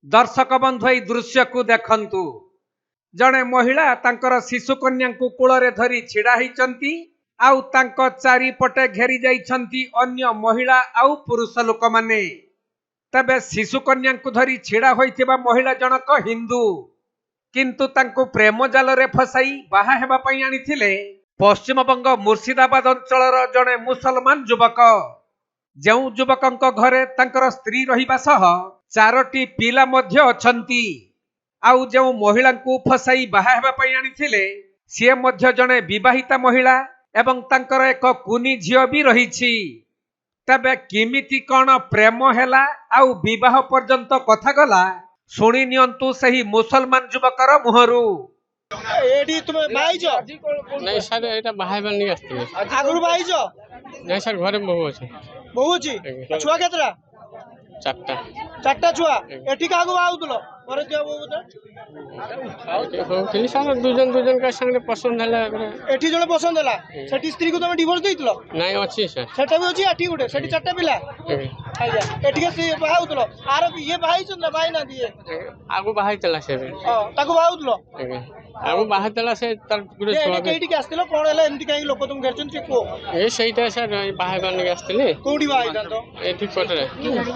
दर्शक बंधु ए दृश्य को देखंतु जड़े महिला तांकर शिशु कन्या को कूल धरी छिड़ा होती आउ तांको चारिपटे घेरी जाइछंती अन्य महिला आउ पुरुष लोक माने। तबे शिशु कन्या को धरी छिड़ा होइथिबा महिला जनक हिंदू किंतु तांको प्रेम जाल रे फसाई बाहा हेबा पई आनिथिले पश्चिमबंग मुर्शिदाबाद अंचलर जड़े मुसलमान युवक। जो युवकंक घरे तांकर स्त्री रहिबा सह 4टी पिला मध्य अछंती आउ जो महिला को फसाई बाहा हेबा पई आनिथिले से मध्य जड़े विवाहिता महिला एवं तांकर एक कुनी झियो भी रहिछि। तबे किमिति कौन प्रेम हैला आउ विवाह पर्यंत कथा गला सुनी नियंतु सही मुसलमान युवकर मुहरु। एडी तुम भाईजो नहीं सर एटा बाहाय बनी आस्ते आगुर भाईजो नहीं सर घरे बहु अछि छुआ केतरा चारटा छुआ एठी कागु आउतलो घरे दिया बहु सर दुजन का संगे पसंद हला एठी जने पसंद हला सेठी स्त्री को तुम डिवोर्स देइतलो नहीं अछि सर सेटा भी अछि एठी गुटे सेठी चारटा पिला आइया एठी के से बाहाउतलो आरो ये भाई चंदा भाई ना दिए आगु बाहाय चला से ताको बाहाउतलो आगु बाहाय चला से तर गुटे छुआ केठी के आस्तिलो कोन हला एमती काई लोक तुम घेरचन से को ए सेटा सर बाहाय बन के आस्तिले कोडी बाहाय दांतो एठी कोटरे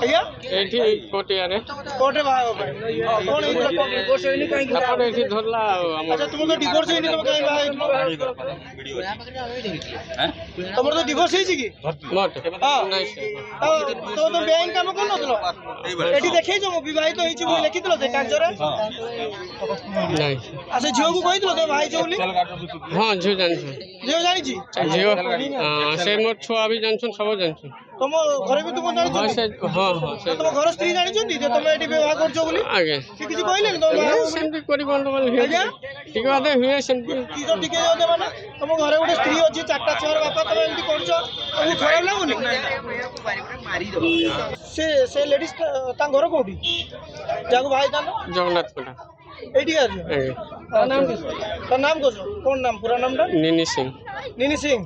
आइया एठी कोटे आरे कोटे बाहाय कोन ए डिवोर्स होइनी काई तापर एठी धरला अच्छा तुम तो डिवोर्स होइनी तुम काई बाहाय तमर तो डिवोर्स होइछि की मत नहीं सर तो बैंक काम कोन नतलो एठी देखै जो विवाहित होइछि बोली लिखितलो से कागजरे नहीं अच्छा झियो को कहितलो तो भाई जोली हां झियो जानि छी झियो से मोर छुआ भी जानछन सब जानछन तुम घरे भी तुम जानि हां से हां से तुम घर स्त्री जानि छथि जे तुम एठी विवाह करछो बोली आगे से किछि कहले तो सेमति करि बंद बोल हे ठीक बात हुए सेमति की तो ठीक है माने तुम घरे गोटे स्त्री अछि चारटा छुआर बापा तुम एमती करछो तुम खराब लागुनी से लेडीज ता घर कोठी जाको भाई दानो जगन्नाथ कोटा एठी आछि नाम कौन नाम पूरा नाम निनी सिंह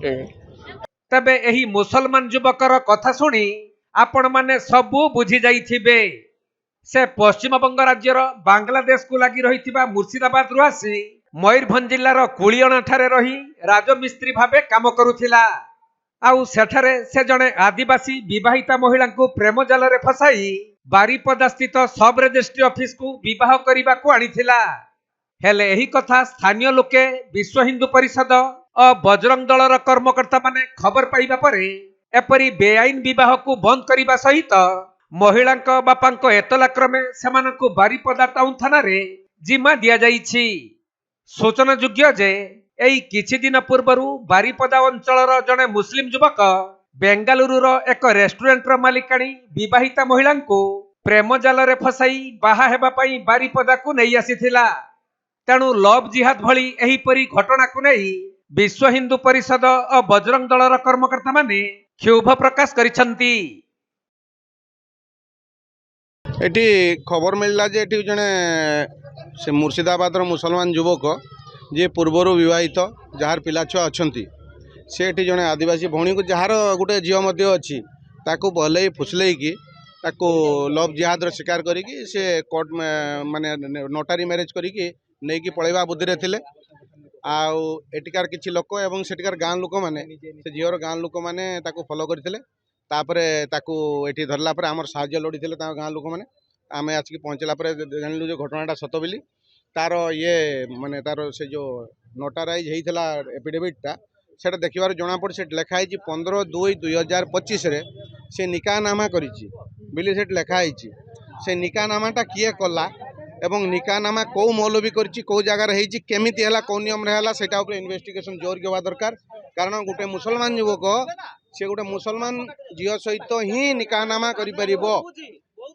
तबे एही मुसलमान युवकर कथा सुनी आपण माने सबु बुझी जाइथिबे से पश्चिमबंग राज्यर बांग्लादेश को लागि रहिथिबा मुर्शिदाबाद रु आसी मयूरभंज जिल्लार कुलियणा ठारे रही राजमिस्त्री भाबे काम करुथिला। आउ सेठारे से जणे आदिवासी विवाहिता महिला को प्रेम जाल रे फसाई बारिपदा स्थित सब रजिस्ट्री ऑफिस को विवाह करने को आनीथिला। हेले एही कथा स्थानीय लोके विश्व हिंदू परिषद और बजरंग दलर कर्मकर्ता माने खबर पाइबा परे एपरी बेआईन विवाह को बंद करने सहित महिला बापा एतला क्रमे सेमानकु बारिपदा टाउन थाना रे जिम्मा दिया जाइछि। सूचना योग्य जे एई किछि दिन पूर्वरु बारिपदा अंचलर जने मुस्लिम युवक बेंगालुरुर एक रेस्टोरेंट मालिकाणी विवाहिता महिला को प्रेम जाल रे फसाई बाहा हेबा पई बारिपदा को नहीं आसीथिला। तेणु लव जिहाद भली एहीपरी घटना को नहीं विश्व हिंदू परिषद और बजरंग दलर कर्मकर्ता माने क्षोभ प्रकाश करिसंती। एटी खबर मिलला जे एटी जने से मुर्शिदाबाद मुसलमान युवक जे पूर्वर विवाहित जार पिला छुआ अच्छी से जड़े आदिवासी भौणी को जार गोटे झील अच्छी ताकू भले फुसले कि लव जिहाद शिकार करी से कोर्ट माने नोटारी मैरेज करी नहीं पलैवा बुद्धि थे आउ एटिकार किछि लोक एवं सेटिकार गाँ लोक मैंने से झीवर गाँ लोक मैंने फॉलो करते एटी धरला आमर साहाय्य लोड़ी गाँ लोक मैंने आम आसिक पहुँचला जानलु जो घटनाटा सत बोली तार ये माने तार से जो नोटाराइज होता एफिडेविटा से देखबार जना पड़े से लिखाई 15/2/2025 से निकाहनामा करी लिखाई से निकाहनामाटा किए कला एवं निकाहनामा कौ मौलवी करी कौ जगार केमिति है कौ नियम है इन्वेस्टिगेशन जोर के दरकार कारण गोटे मुसलमान युवक से गोटे मुसलमान झील सहित ही निकाहनामा करि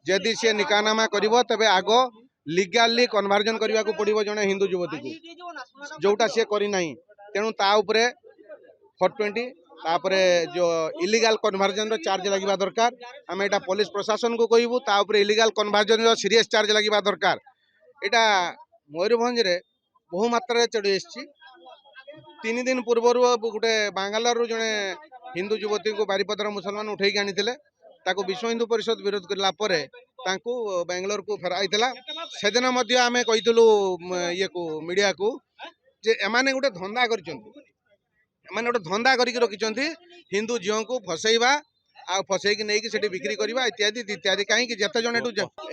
जदि सी निकाहनामा करिवो तबे आगो लीगाली कन्वर्जन करने को पड़ो जड़े हिंदू युवती को जोटा सी करना तेणु ता उपरे 420 तापरे जो इलीगल कन्वर्जन चार्ज लगे दरकार आम एटा पुलिस प्रशासन को कहबू तापरे इलीगल कन्वर्जन सीरीयस चार्ज लगे दरकार। एटा मयूरभंज रे बहु मात्रा चढ़ी 3 दिन पूर्व गोटे बांगालोर जड़े हिंदू युवती को बारिपदार मुसलमान उठेक आनी ताको विश्व हिंदू परिषद विरोध करला परे तांकू बेंगलोर को फेराइला सेदिन मध्य आमे कहितलु ये को मीडिया को जे एमाने गोटे धंदा करके रखिछंती हिंदू झीओं को फसैबा आ फसैकी नहीं कि सेठी बिक्री करबा इत्यादि इत्यादि कहीं जेते जण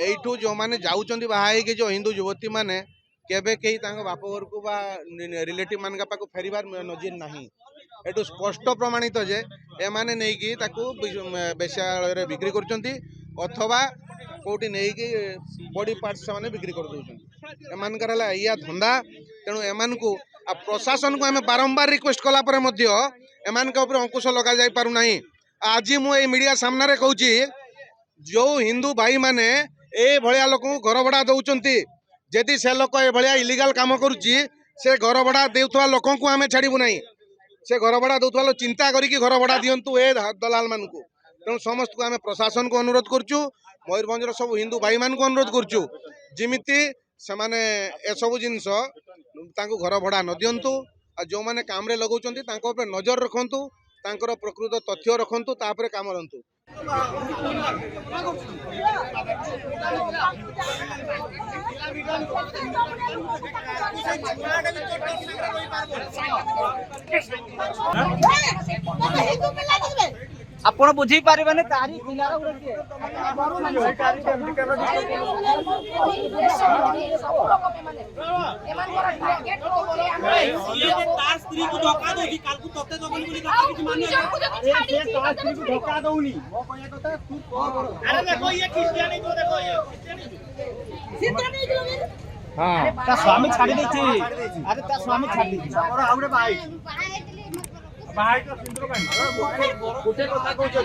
एठू जो माने जाउचंती बाहाई के जो हिंदू युवती माने केबे कहीं तांको बाप घर को बा रिलेटिव मान पाक फेरिबार नजीर नहीं एटू स्पष्ट प्रमाणित जे एमाने नहीं कि ताकू बेश्यालय रे बिक्री करचंती अथवा कोठी नहीं कि बॉडी पार्ट्स माने बिक्री कर दउचंती एमानकर हला या धंदा तेणु एमान को आ प्रशासन को हमें बारंबार रिक्वेस्ट कला पर मध्य एमान के ऊपर अंकुश लगा जाई पारु नहीं आज मु ए मीडिया सामने रे कहूची जो हिंदू भाई माने ए भलिया लोक घर भड़ा दउचंती जदि से लोक ए भलिया इलीगल काम करूची से घर भड़ा देउथवा लोक को हमें छाड़िबु नहीं से घर भड़ा देउथवा लोक चिंता करी कि घर भड़ा दियंतु ए दलाल मान को तेणु समस्त को हमें प्रशासन को अनुरोध करचु मयूरभंज सब हिंदू भाई मान को अनुरोध करचु जिमिति सेमाने ए सब जिंस तांको घर भड़ा न दियंतु आ जो माने काम रे लगाउचंती तांको ऊपर नजर रखंतु तांकर प्रकृत तथ्य रखंतु तापरे काम रंतु आपण बुझी पारिबने तारी पिलार स्वामी छाड़ी देछि अरे ता स्वामी छाड़ी देछि और आउडे भाई बाहाई तो सिंदूर कान गोटे कथा कहचो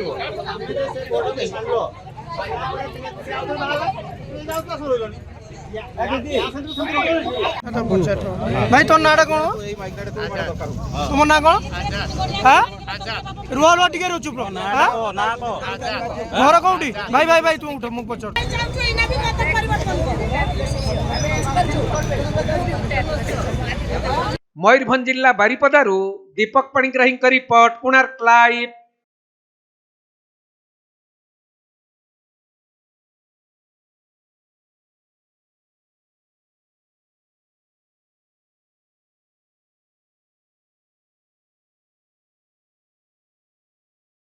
भाई तो नाड़ा कौन तुम ना कौन हाँ रुआ रुआ टिके चुप रहो घर कौटी भाई भाई भाई तुम उठ मुख पचड़ मयूरभंज जिला बारिपदारू दीपक पाणिग्राही रिपोर्ट कोणार्क लाइव।